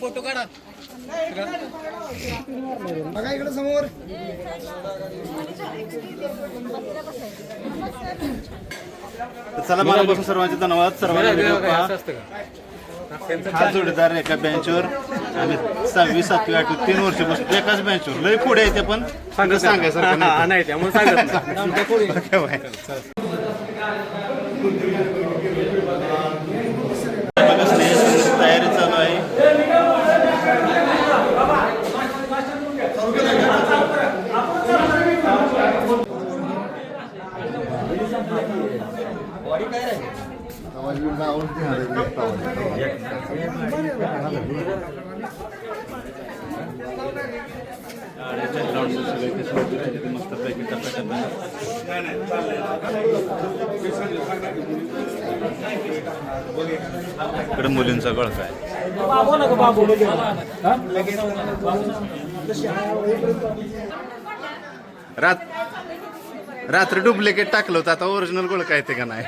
Photo काढा बघा इकडे समोर. चला मनापासून सर्वांचे धन्यवाद. सर्वांना हा जोडीदार एका बेंचवर आम्ही 6वी 7वी 8वी 3 वर्ष बसतो एकाच बेंचवर. लय पुढे येते पण सांगायचं नाही त्यामुळे सांगत तयारी चालू आहे. मस्तपैकी इकडे मुलींचा गळका आहे. रात्री डुप्लिकेट टाकलं होतं, आता ओरिजिनल गोळका येते का नाही.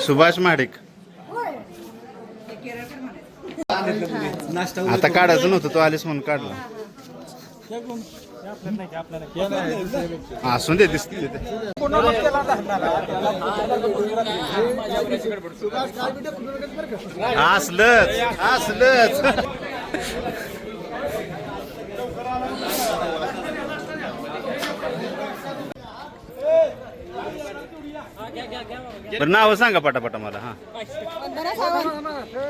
सुभाष महाडिक. आता काढायचं नव्हतं, तो आलीस म्हणून काढलं. असून दे दिसते असलंच असलंच. बरं नाव सांगा पटापटा मला. हा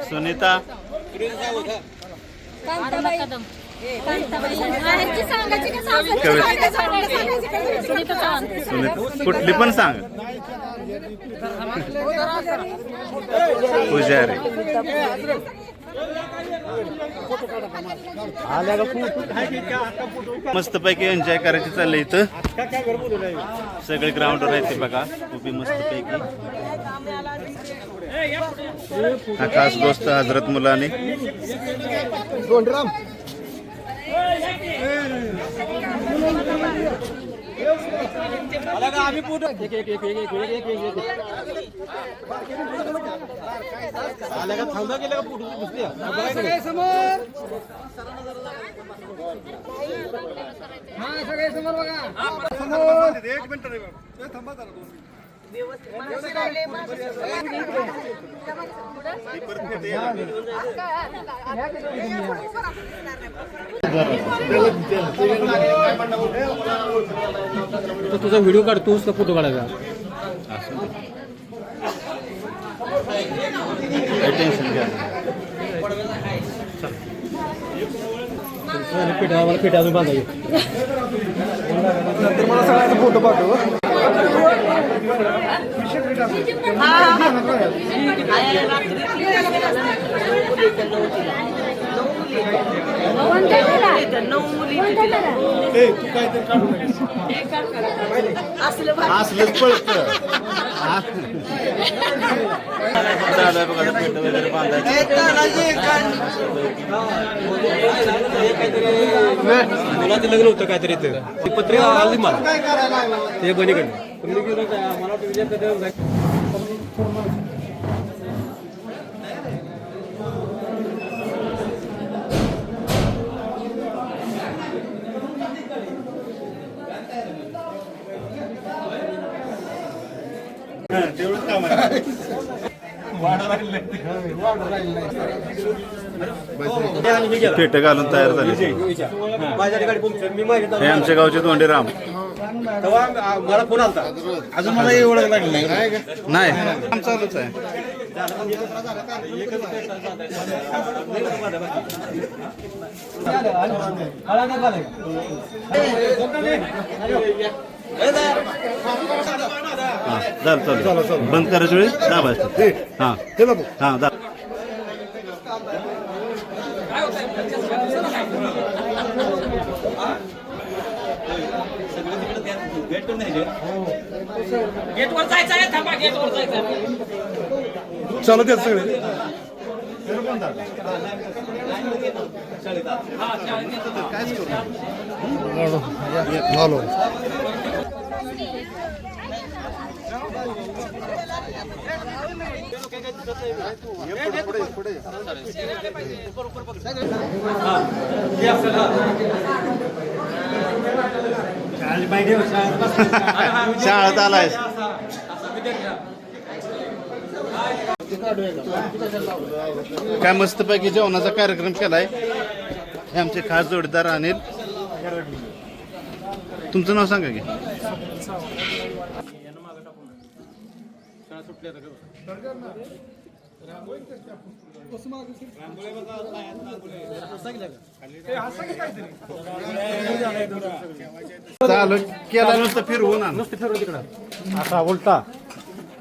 सुनीता कुठली पण सांग. पुजारी मस्तपैकी एन्जॉय करायची चाललंय इथं. सगळे ग्राउंडवर आहेत ते बघा उभी मस्तपैकी. हा खास दोस्त हजरत मुलानी. तुझा व्हिडिओ काढ, तूच का फोटो काढायचा. टेन्शन घ्या. पेटा अजून बांधायची. नंतर मला सगळ्यांचा फोटो पाठव. असलंच पळत पेट वगैरे बांधायचं. मुलाचं लग्न होतं काहीतरी इथं. पत्रिका आली मला ते बनीकडे. तेवढंच काम आहे. पेट घालून तयार झाले. हे आमच्या गावचे धोंडीराम. मला फोन आलता, अजून मला एवढं लागलं नाही काम चालूच आहे. चालू बंद करायच्या वेळी दाबायचं. हा हा दा. गेटवर जायचं आहे. थांबा, गेटवर जायचं. चालू द्या सगळे. शाळेत आलाय काय मस्तपैकी जेवणाचा कार्यक्रम केलाय. हे आमचे खास जोडीदार अनिल. तुमचं नाव सांगा की. चालू केला नुसतं फिरवून आण. असा उलटा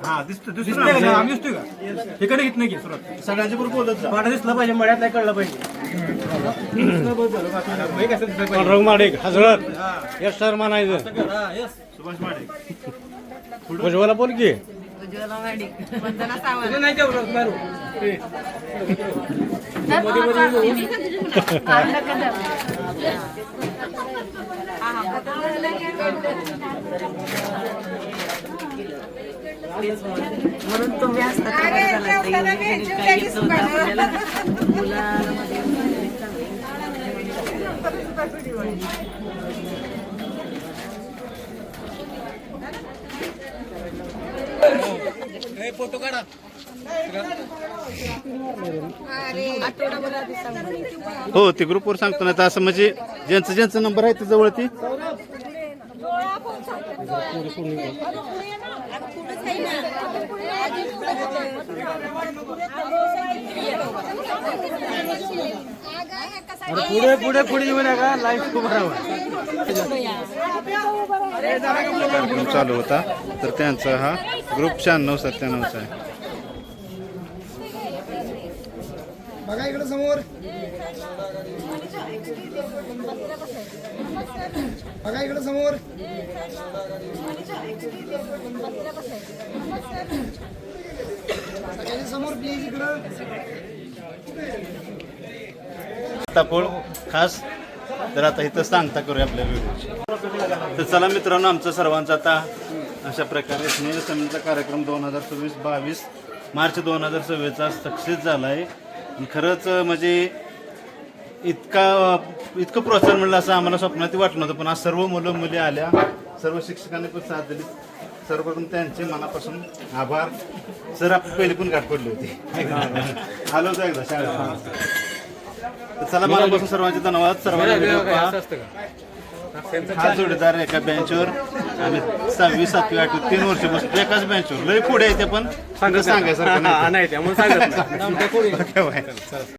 हा दिसतो आम्ही दिसतोय का तिकडे घेत नाही सुरुवात सगळ्यांच्या बरोबर बोलत जा. पाठा दिसला पाहिजे मळ्यात नाही कळलं पाहिजे. माडे हजरत यश सर म्हणायचं सुभाष माडे उज्ज्वला बोल की उज्ज्वला माडिक, वंदना सावंत. काढलं कदम. हा, हा, म्हणून तुम्ही असता तर बरं झालं असतं. एवढी काही येत नव्हतं आपल्याला. मुलांमध्ये फोटो काढा. हो ते ग्रुपवर सांगतो ना. तर असं म्हणजे ज्यांचा नंबर आहे त्याजवळ ती पुढे पुढे पुढे येऊ नका. लाईफ खूप कार्यक्रम चालू होता. तर त्यांचा हा ग्रुप 96-97 आहे. बघा इकडे समोर. बघा इकडे समोर. सगळ्यांनी समोर प्लीज इकडं. तापोळ खास. तर आता इथं सांगता करूया आपल्या व्हिडिओची. तर चला मित्रांनो, आमचा सर्वांचा आता अशा प्रकारे स्नेहसंमेलनाचा कार्यक्रम 2022 मार्च 2026 सक्सेस झाला आहे. खरंच म्हणजे इतकं प्रोत्साहन मिळलं असं आम्हाला स्वप्नात वाटलं नव्हतं. पण आज सर्व मुलं मुली आल्या, सर्व शिक्षकांनी पण साथ दिली. सर्वप्रथम त्यांचे मनापासून आभार. सर आपण पहिली पण गाठ पडली होती. आलो होतो एकदा शाळेत. तर चला मनापासून सर्वांचे धन्यवाद. सर्वांना व्हिडिओ पहा. हा जोडीदार एका बेंचवर आम्ही 6वी 7वी 8वी 3 वर्ष बसतो एकाच बेंचवर. लय पुढे आहे ते पण सांगायसारखं नाही. नाही त्यामुळे सांगत नाही.